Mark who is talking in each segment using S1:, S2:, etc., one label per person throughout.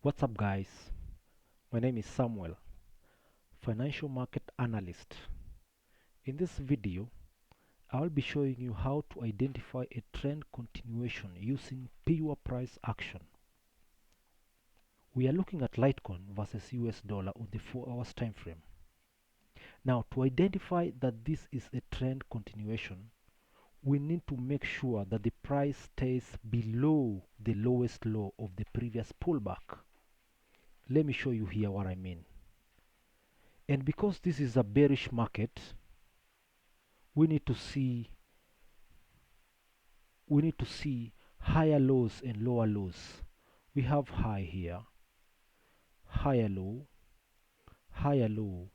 S1: What's up, guys? My name is Samuel, financial market analyst. In this video, I'll be showing you how to identify a trend continuation using pure price action. We are looking at Litecoin versus US dollar on the 4 hours time frame. Now, to identify that this is a trend continuation, we need to make sure that the price stays below the lowest low of the previous pullback. Let me show you here what I mean. And because this is a bearish market, we need to see higher lows and lower lows. We have high here, higher low, higher low,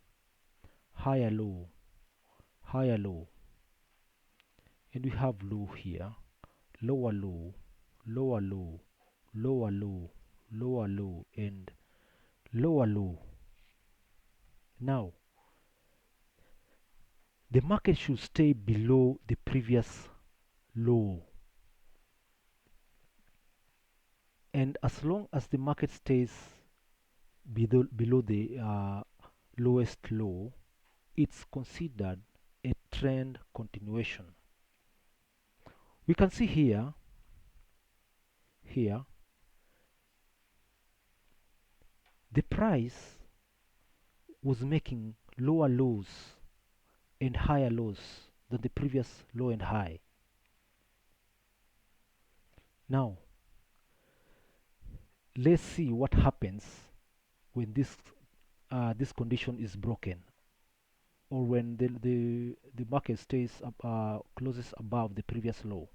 S1: higher low, higher low, and we have low here, lower low, lower low, lower low, lower low, and lower low. Now, the market should stay below the previous low, and as long as the market stays below the lowest low, it's considered a trend continuation. We can see here the price was making lower lows and higher lows than the previous low and high. Now let's see what happens when this condition is broken, or when the market stays closes above the previous low.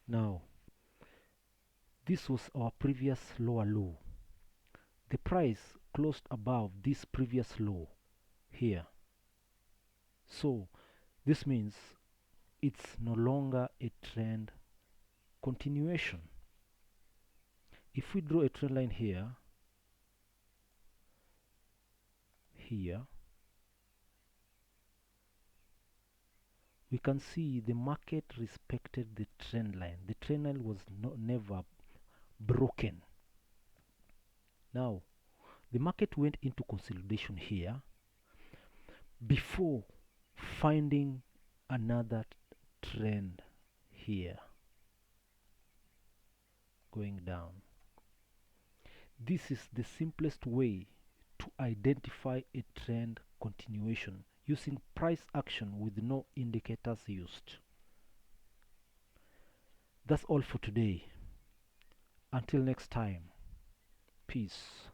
S1: Now, this was our previous lower low. The price closed above this previous low here. So this means it's no longer a trend continuation. If we draw a trend line here, we can see the market respected the trend line. The trend line was never broken. Now, the market went into consolidation here before finding another trend here going down. This is the simplest way to identify a trend continuation using price action with no indicators used. That's all for today. Until next time, peace.